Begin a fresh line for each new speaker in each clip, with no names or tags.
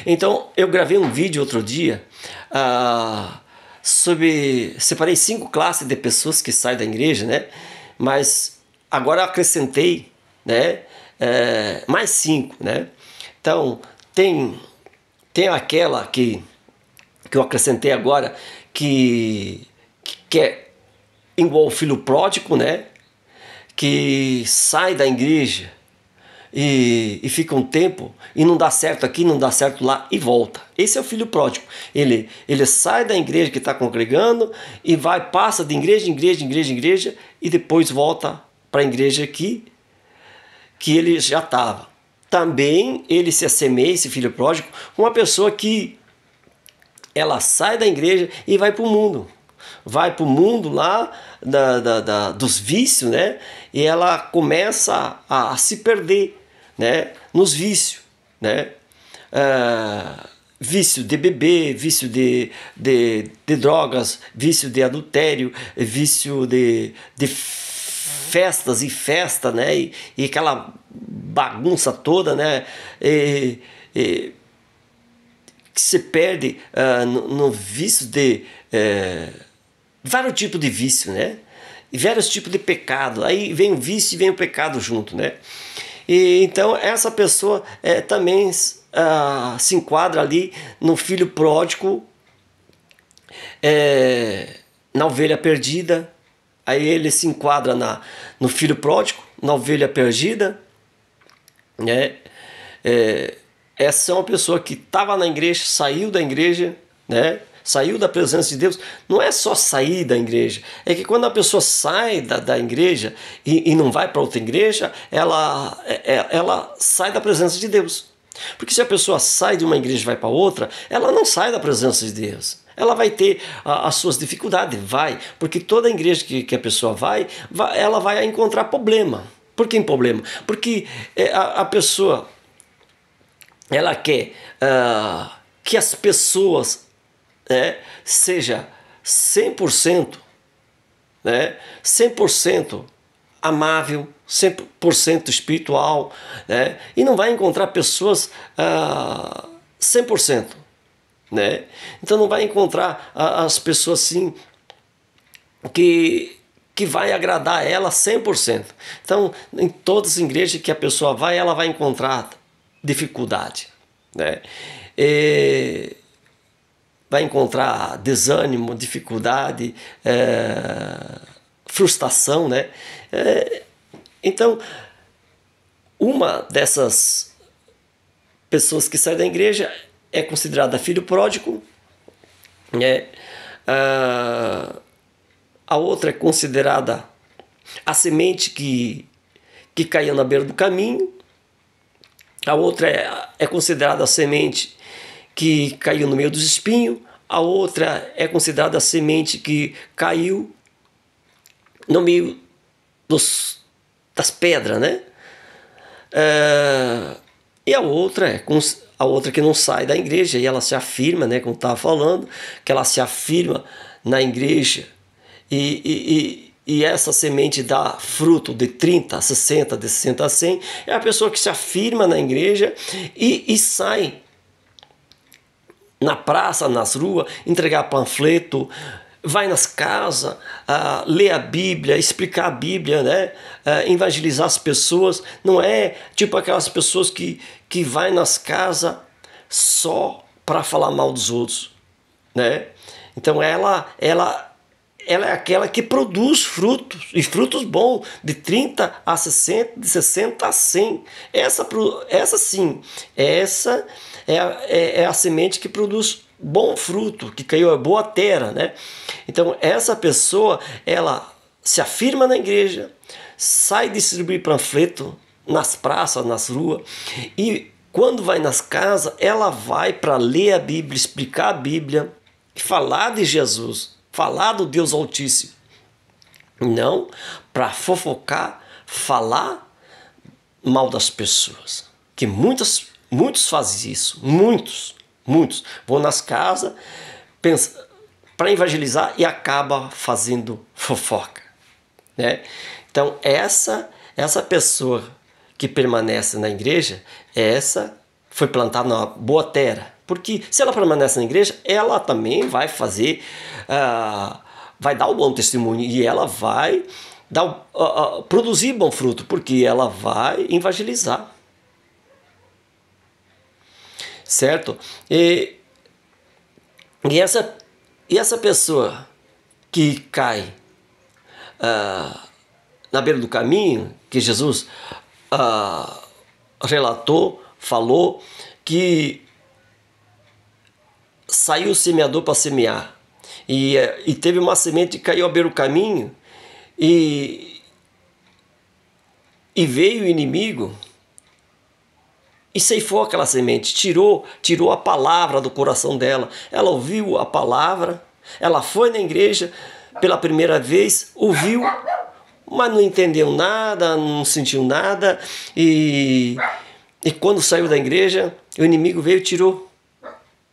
Então, eu gravei um vídeo outro dia separei 5 classes de pessoas que saem da igreja, né? Mas agora eu acrescentei, né? Mais 5, né? Então, tem aquela que eu acrescentei agora, que é igual o filho pródigo, né? Que sai da igreja e fica um tempo e não dá certo aqui, não dá certo lá e volta. Esse é o filho pródigo. Ele sai da igreja que está congregando e passa de igreja em igreja, igreja em igreja, e depois volta para a igreja que ele já estava. Também ele se assemelha, esse filho pródigo, com uma pessoa que ela sai da igreja e vai para o mundo. Vai para o mundo lá dos vícios, né? E ela começa a se perder, né? Nos vícios, né? Vício de beber, vício de drogas, vício de adultério, vício de festas e festa, né? E aquela bagunça toda, né? Que se perde no vício de vários tipos de vício, né? E vários tipos de pecado. Aí vem o vício e vem o pecado junto, né? E então essa pessoa também se enquadra ali no filho pródigo, na ovelha perdida. Aí ele se enquadra no filho pródigo, na ovelha perdida, né? Essa é uma pessoa que estava na igreja, saiu da igreja, né? Saiu da presença de Deus. Não é só sair da igreja, é que quando a pessoa sai da igreja e não vai para outra igreja, ela sai da presença de Deus. Porque se a pessoa sai de uma igreja e vai para outra, ela não sai da presença de Deus. Ela vai ter as suas dificuldades, porque toda igreja que a pessoa ela vai encontrar problema. Por que problema? Porque a pessoa ela quer que as pessoas seja 100%, né? 100% amável, 100% espiritual, né? E não vai encontrar pessoas 100%, né? Então não vai encontrar as pessoas assim que vai agradar ela 100%. Então, em todas as igrejas que a pessoa ela vai encontrar dificuldade, né? Vai encontrar desânimo, dificuldade, frustração, né? Então, uma dessas pessoas que sai da igreja é considerada filho pródigo, né? A outra é considerada a semente que caiu na beira do caminho. A outra é considerada a semente que caiu no meio dos espinhos. A outra é considerada a semente que caiu no meio das pedras, né? E a outra que não sai da igreja e ela se afirma, né? Como estava falando, que ela se afirma na igreja e essa semente dá fruto de 30 a 60, de 60 a 100. É a pessoa que se afirma na igreja e sai na praça, nas ruas, entregar panfleto, vai nas casas, ler a Bíblia, explicar a Bíblia, né? Evangelizar as pessoas. Não é tipo aquelas pessoas que vai nas casas só para falar mal dos outros, né? Então ela é aquela que produz frutos, e frutos bons, de 30 a 60, de 60 a 100. Essa sim, essa é a semente que produz bom fruto, que caiu a boa terra, né? Então essa pessoa, ela se afirma na igreja, sai distribuir panfleto nas praças, nas ruas, e quando vai nas casas, ela vai para ler a Bíblia, explicar a Bíblia, falar de Jesus, falar do Deus Altíssimo, não para fofocar, falar mal das pessoas, que muitos fazem isso, muitos vão nas casas para evangelizar e acaba fazendo fofoca, né? Então essa pessoa que permanece na igreja, essa foi plantada na boa terra. Porque se ela permanece na igreja, ela também vai fazer, vai dar o bom testemunho e ela vai produzir bom fruto, porque ela vai evangelizar. Certo? E essa pessoa que cai na beira do caminho, que Jesus relatou, falou, que saiu o semeador para semear, e teve uma semente que caiu à beira do caminho, e veio o inimigo e ceifou aquela semente, tirou a palavra do coração dela. Ela ouviu a palavra, ela foi na igreja pela primeira vez, ouviu, mas não entendeu nada, não sentiu nada, e quando saiu da igreja, o inimigo veio e tirou.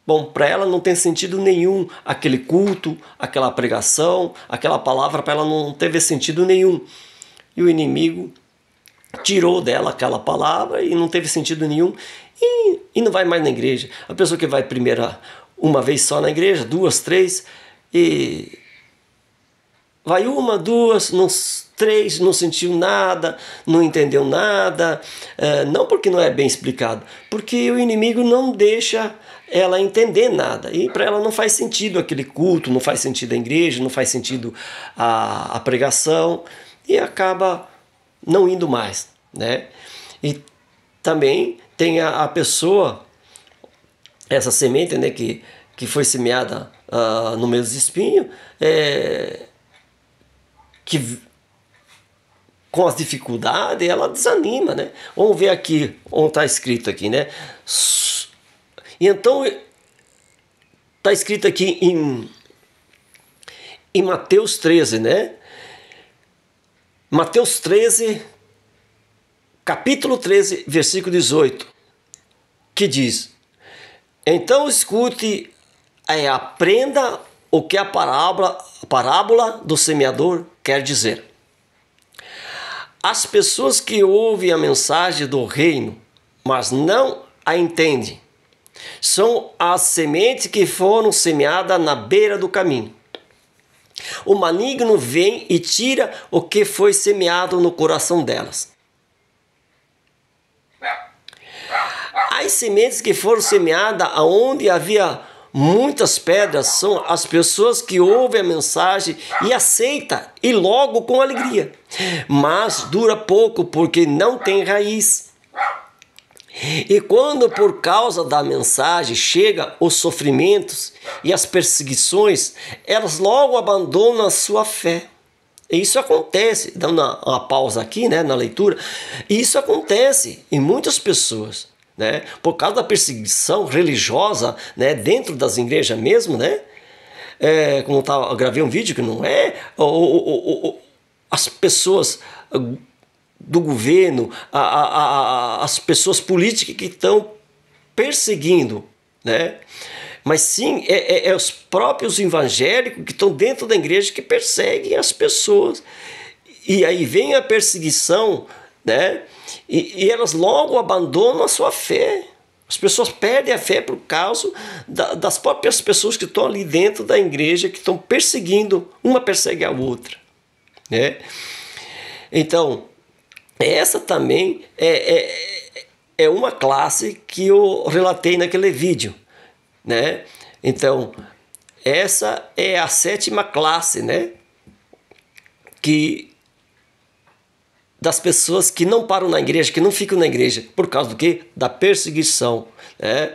Bom, para ela não tem sentido nenhum aquele culto, aquela pregação, aquela palavra, para ela não teve sentido nenhum. E o inimigo tirou dela aquela palavra e não teve sentido nenhum, e não vai mais na igreja. A pessoa que vai uma vez só na igreja, 2, 3, e vai 1, 2, 3, não sentiu nada, não entendeu nada, não porque não é bem explicado, porque o inimigo não deixa ela entender nada, e para ela não faz sentido aquele culto, não faz sentido a igreja, não faz sentido a pregação, e acaba não indo mais, né? E também tem a pessoa, essa semente, né, que foi semeada no meio dos espinhos, que com as dificuldades ela desanima, né? Vamos ver aqui onde está escrito aqui, né? E então está escrito aqui em Mateus 13, né? Mateus 13, capítulo 13, versículo 18, que diz: então escute e aprenda o que a parábola do semeador quer dizer. As pessoas que ouvem a mensagem do reino, mas não a entendem, são as sementes que foram semeadas na beira do caminho. O maligno vem e tira o que foi semeado no coração delas. As sementes que foram semeadas aonde havia muitas pedras são as pessoas que ouvem a mensagem e aceitam, e logo com alegria. Mas dura pouco porque não tem raiz. E quando por causa da mensagem chega os sofrimentos e as perseguições, elas logo abandonam a sua fé. E isso acontece, dando uma pausa aqui, né, na leitura, isso acontece em muitas pessoas, né, por causa da perseguição religiosa, né, dentro das igrejas mesmo, né, como eu gravei um vídeo que não é, as pessoas do governo, as pessoas políticas que estão perseguindo, né? Mas sim, os próprios evangélicos que estão dentro da igreja que perseguem as pessoas. E aí vem a perseguição, né? E elas logo abandonam a sua fé. As pessoas perdem a fé por causa das próprias pessoas que estão ali dentro da igreja, que estão perseguindo, uma persegue a outra, né? Então, essa também é uma classe que eu relatei naquele vídeo, né? Então, essa é a 7ª classe, né? Das pessoas que não param na igreja, que não ficam na igreja, por causa do quê? Da perseguição, né?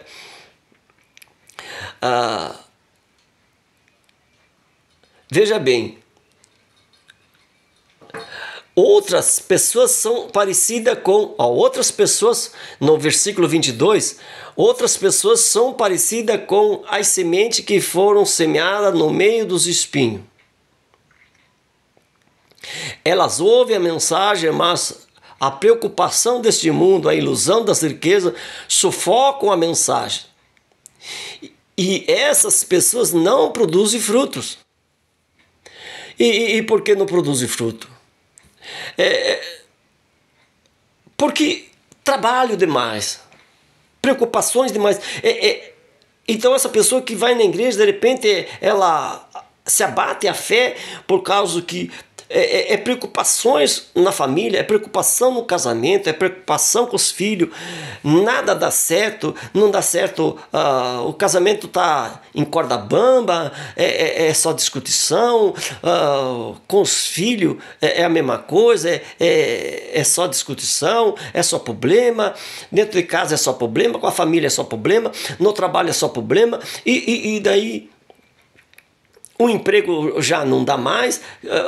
Veja bem, outras pessoas são parecidas com... outras pessoas, no versículo 22, outras pessoas são parecidas com as sementes que foram semeadas no meio dos espinhos. Elas ouvem a mensagem, mas a preocupação deste mundo, a ilusão das riquezas, sufocam a mensagem. E essas pessoas não produzem frutos. E por que não produzem fruto? Porque trabalho demais, preocupações demais. Então essa pessoa que vai na igreja, de repente, ela se abate a fé por causa que preocupações na família, é preocupação no casamento, é preocupação com os filhos, nada dá certo, não dá certo, o casamento está em corda bamba, é só discussão, com os filhos é a mesma coisa, é só discussão, é só problema, dentro de casa é só problema, com a família é só problema, no trabalho é só problema, e daí um emprego já não dá mais,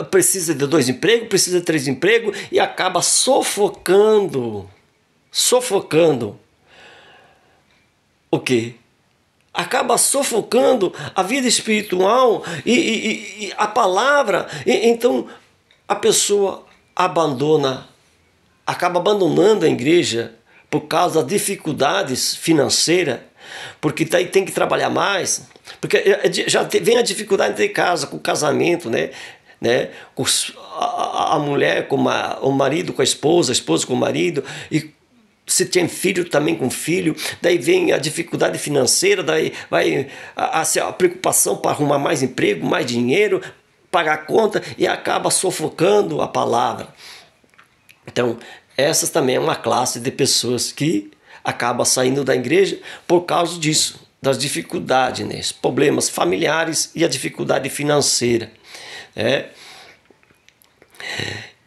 precisa de 2 empregos, precisa de 3 empregos e acaba sufocando o quê? Acaba sufocando a vida espiritual e a palavra. Então a pessoa acaba abandonando a igreja por causa das dificuldades financeiras, porque daí tem que trabalhar mais, porque já vem a dificuldade de casa, com o casamento, né? Com a mulher com o marido, com a esposa com o marido, e se tem filho também com filho, daí vem a dificuldade financeira, daí vai a preocupação para arrumar mais emprego, mais dinheiro, pagar a conta, e acaba sufocando a palavra. Então, essas também é uma classe de pessoas que acaba saindo da igreja por causa disso, das dificuldades, né? Problemas familiares e a dificuldade financeira.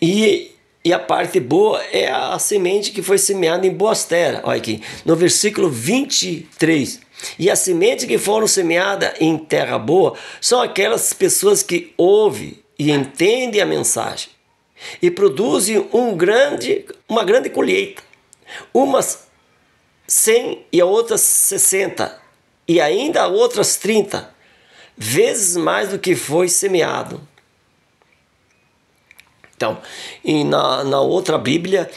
E a parte boa é a semente que foi semeada em boas terras. Olha aqui, no versículo 23. E a semente que foram semeadas em terra boa são aquelas pessoas que ouvem e entendem a mensagem e produzem uma grande colheita. Umas 100 e a outras 60 e ainda outras 30 vezes mais do que foi semeado. Então, e na outra Bíblia,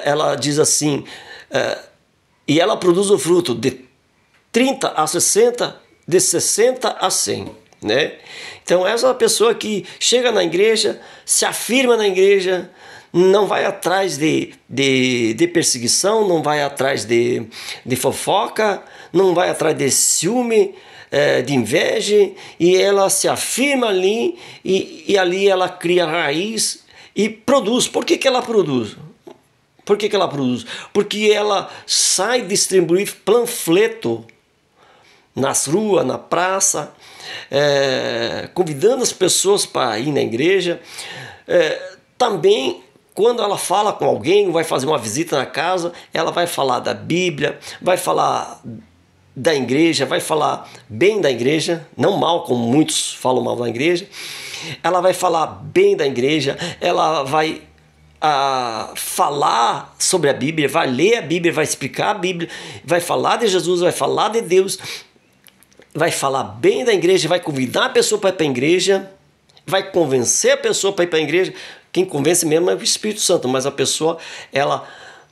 ela diz assim, e ela produz o fruto de 30 a 60, de 60 a 100. Né? Então, essa pessoa que chega na igreja, se afirma na igreja, não vai atrás de perseguição, não vai atrás de fofoca, não vai atrás de ciúme, de inveja, e ela se afirma ali, e ali ela cria raiz e produz. Por que ela produz? Por que ela produz? Porque ela sai distribuir panfleto nas ruas, na praça, convidando as pessoas para ir na igreja. Também, quando ela fala com alguém, vai fazer uma visita na casa, ela vai falar da Bíblia, vai falar da igreja, vai falar bem da igreja, não mal, como muitos falam mal da igreja. Ela vai falar bem da igreja, ela vai falar sobre a Bíblia, vai ler a Bíblia, vai explicar a Bíblia, vai falar de Jesus, vai falar de Deus, vai falar bem da igreja, vai convidar a pessoa para ir para a igreja, vai convencer a pessoa para ir para a igreja. Quem convence mesmo é o Espírito Santo, mas a pessoa, ela,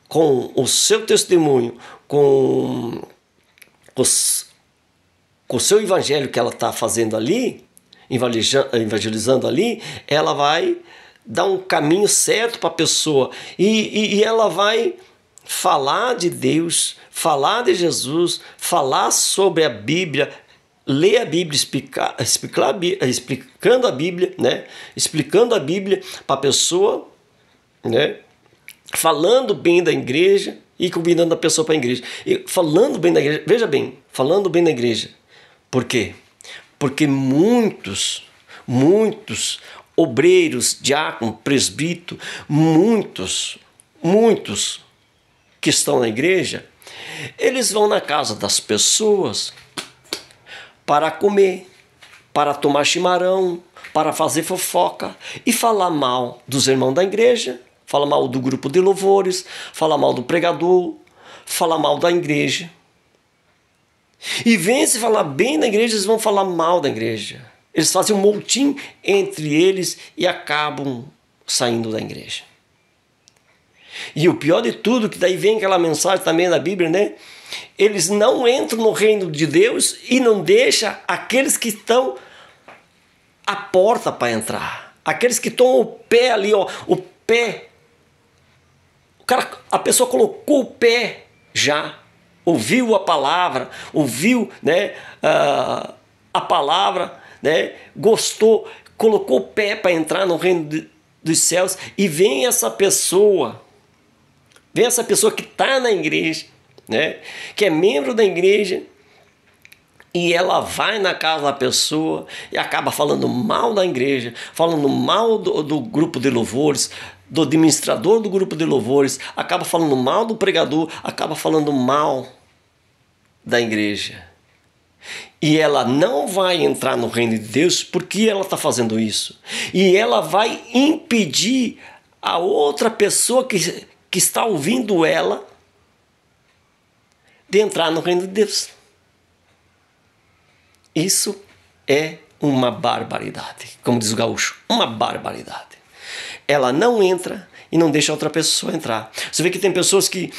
com o seu testemunho, com o seu evangelho que ela está fazendo ali, evangelizando ali, ela vai dar um caminho certo para a pessoa, e ela vai falar de Deus, falar de Jesus, falar sobre a Bíblia, ler a Bíblia, explicando a Bíblia, né? Explicando a Bíblia para a pessoa, né? Falando bem da igreja e convidando a pessoa para a igreja. E falando bem da igreja, veja bem, falando bem da igreja. Por quê? Porque muitos obreiros, diáconos, presbíteros, muitos que estão na igreja, eles vão na casa das pessoas para comer, para tomar chimarrão, para fazer fofoca e falar mal dos irmãos da igreja, falar mal do grupo de louvores, falar mal do pregador, falar mal da igreja. E vem se falar bem da igreja, eles vão falar mal da igreja. Eles fazem um motim entre eles e acabam saindo da igreja. E o pior de tudo, que daí vem aquela mensagem também da Bíblia, né? Eles não entram no reino de Deus e não deixam aqueles que estão à porta para entrar. Aqueles que estão o pé ali, ó, o pé a pessoa colocou o pé já, ouviu a palavra, ouviu, né, a palavra, né, gostou, colocou o pé para entrar no reino dos céus, e vem essa pessoa que está na igreja, né, que é membro da igreja, e ela vai na casa da pessoa e acaba falando mal da igreja, falando mal do grupo de louvores, do administrador do grupo de louvores, acaba falando mal do pregador, acaba falando mal da igreja. E ela não vai entrar no reino de Deus porque ela está fazendo isso. E ela vai impedir a outra pessoa que está ouvindo ela de entrar no reino de Deus. Isso é uma barbaridade, como diz o gaúcho, uma barbaridade. Ela não entra e não deixa outra pessoa entrar. Você vê que tem pessoas que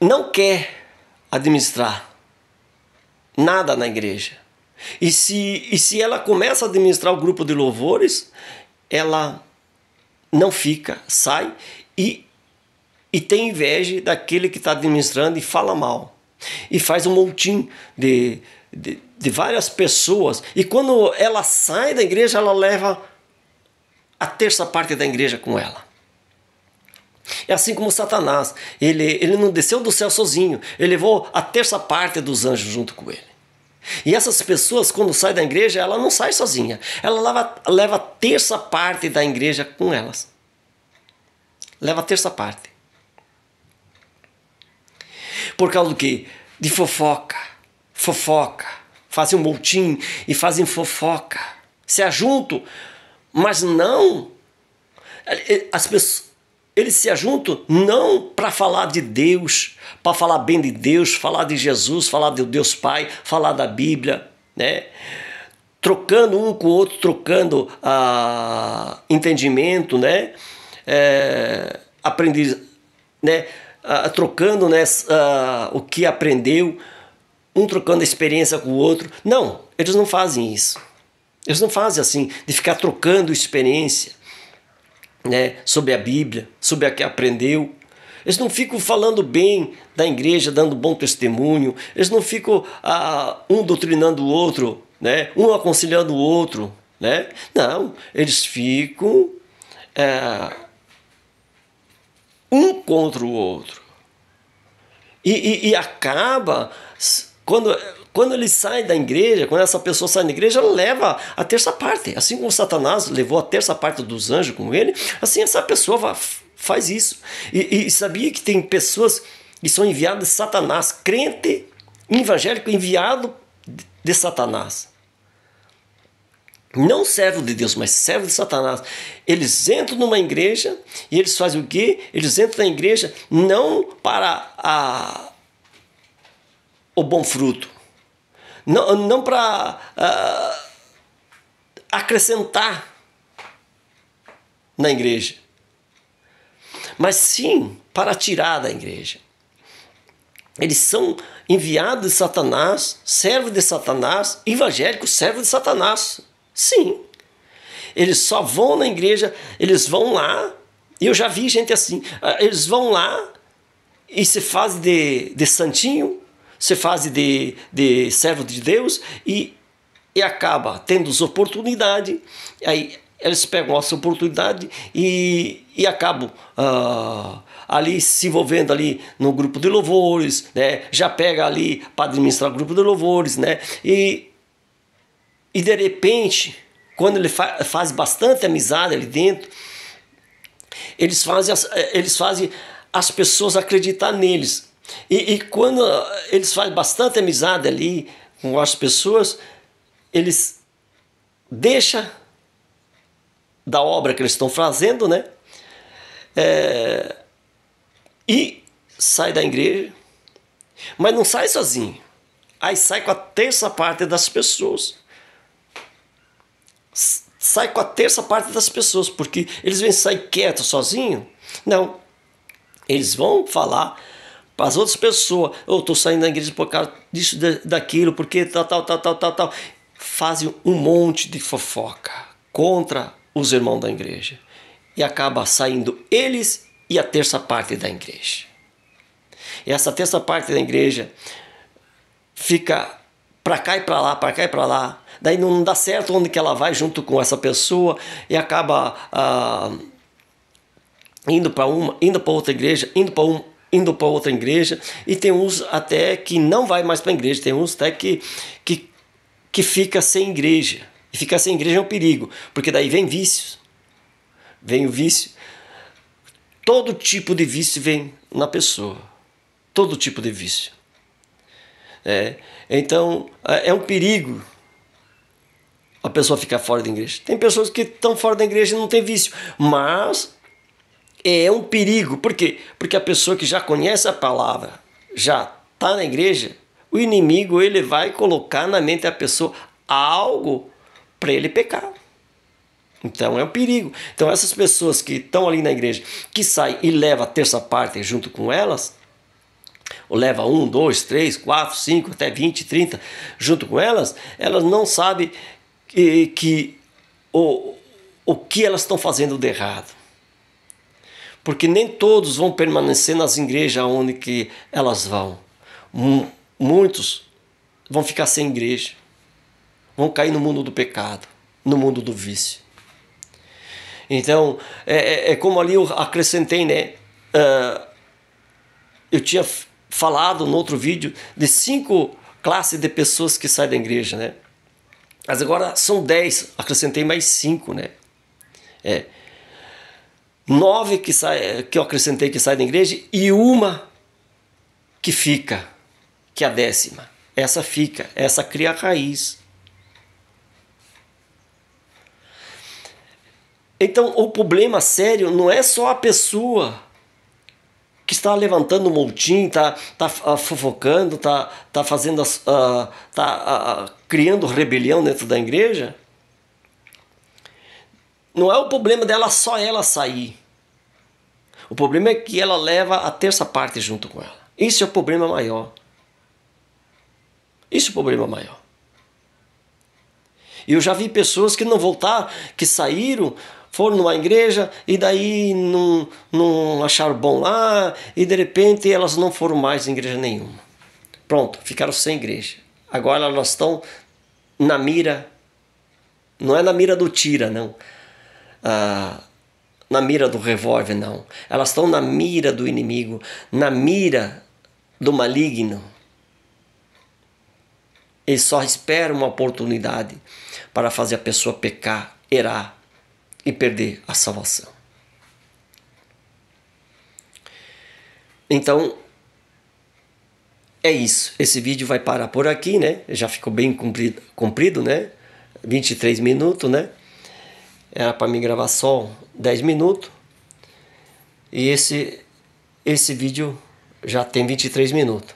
não quer administrar nada na igreja. E se ela começa a administrar o grupo de louvores, ela não fica, sai e tem inveja daquele que está administrando e fala mal. E faz um montim de várias pessoas. E quando ela sai da igreja, ela leva a terça parte da igreja com ela. É assim como Satanás. Ele não desceu do céu sozinho. Ele levou a terça parte dos anjos junto com ele. E essas pessoas, quando saem da igreja, ela não sai sozinha. Ela leva a terça parte da igreja com elas. Leva a terça parte. Por causa do quê? De fofoca. Fazem um motim e fazem fofoca. Se ajuntam, mas não. As pessoas, eles se ajuntam não para falar de Deus, para falar bem de Deus, falar de Jesus, falar de Deus Pai, falar da Bíblia, né? Trocando um com o outro, trocando entendimento, né? Né? Trocando, né, o que aprendeu, um trocando experiência com o outro. Não, eles não fazem isso. Eles não fazem assim, de ficar trocando experiência, né, sobre a Bíblia, sobre o que aprendeu. Eles não ficam falando bem da igreja, dando bom testemunho. Eles não ficam um doutrinando o outro, né, um aconselhando o outro, né? Não, eles ficam um contra o outro. E acaba, quando ele sai da igreja, quando essa pessoa sai da igreja, ela leva a terça parte. Assim como Satanás levou a terça parte dos anjos com ele, assim essa pessoa faz isso. E sabia que tem pessoas que são enviadas de Satanás, crente evangélico enviado de Satanás. Não servo de Deus, mas servo de Satanás. Eles entram numa igreja e eles fazem o quê? Eles entram na igreja não para o bom fruto, não para acrescentar na igreja, mas sim para tirar da igreja. Eles são enviados de Satanás, servos de Satanás, evangélicos, servos de Satanás. Sim, eles só vão na igreja, eles vão lá, e eu já vi gente assim, eles vão lá e se fazem de santinho, se fazem de servo de Deus e acaba tendo as oportunidades, aí eles pegam essa oportunidade e acabam ali se envolvendo ali no grupo de louvores, né? Já pega ali para administrar o grupo de louvores, né? E de repente, quando ele faz bastante amizade ali dentro, eles fazem as pessoas acreditar neles. E quando eles fazem bastante amizade ali com as pessoas, eles deixam da obra que eles estão fazendo, né? E sai da igreja, mas não sai sozinho. Aí sai com a terça parte das pessoas. Sai com a terça parte das pessoas, porque eles vêm sair quietos sozinhos. Não, eles vão falar para as outras pessoas: eu estou saindo da igreja por causa disso, daquilo, porque tal. Fazem um monte de fofoca contra os irmãos da igreja. e acaba saindo eles e a terça parte da igreja. E essa terça parte da igreja fica para cá e para lá, para cá e para lá. Daí não dá certo onde que ela vai junto com essa pessoa e acaba indo para uma, indo para outra igreja, indo para outra igreja. E tem uns até que não vai mais para a igreja, tem uns até que fica sem igreja. E ficar sem igreja é um perigo, porque daí vem vícios. Vem o vício. Todo tipo de vício vem na pessoa. Todo tipo de vício. Então, é um perigo a pessoa ficar fora da igreja. Tem pessoas que estão fora da igreja e não tem vício, mas é um perigo. Por quê? Porque a pessoa que já conhece a palavra, já está na igreja, o inimigo ele vai colocar na mente da pessoa algo para ele pecar. Então é um perigo. Então essas pessoas que estão ali na igreja, que saem e levam a terça parte junto com elas, ou leva 1, 2, 3, 4, 5, até 20, 30 junto com elas, elas não sabem o que elas estão fazendo de errado. Porque nem todos vão permanecer nas igrejas onde que elas vão. Muitos vão ficar sem igreja. Vão cair no mundo do pecado, no mundo do vício. Então, é como ali eu acrescentei, né? Eu tinha falado no outro vídeo de 5 classes de pessoas que saem da igreja, né? Mas agora são 10, acrescentei mais 5, né? 9 que eu acrescentei que saem da igreja e uma que fica, que é a 10ª. Essa fica, essa cria raiz. Então o problema sério não é só a pessoa que está levantando um montinho, está fofocando, está fazendo, criando rebelião dentro da igreja. Não é o problema dela só ela sair. O problema é que ela leva a terça parte junto com ela. Isso é o problema maior. Isso é o problema maior. E eu já vi pessoas que não voltaram, que saíram, foram numa igreja e daí não acharam bom lá e de repente elas não foram mais em igreja nenhuma. Pronto, ficaram sem igreja. Agora elas estão na mira, não é na mira do tira, não. Na mira do revólver, não. Elas estão na mira do inimigo, na mira do maligno. Eles só esperam uma oportunidade para fazer a pessoa pecar, errar e perder a salvação. Então, é isso. Esse vídeo vai parar por aqui, né? Já ficou bem comprido, né? 23 minutos, né? Era para mim gravar só 10 minutos. E esse vídeo já tem 23 minutos.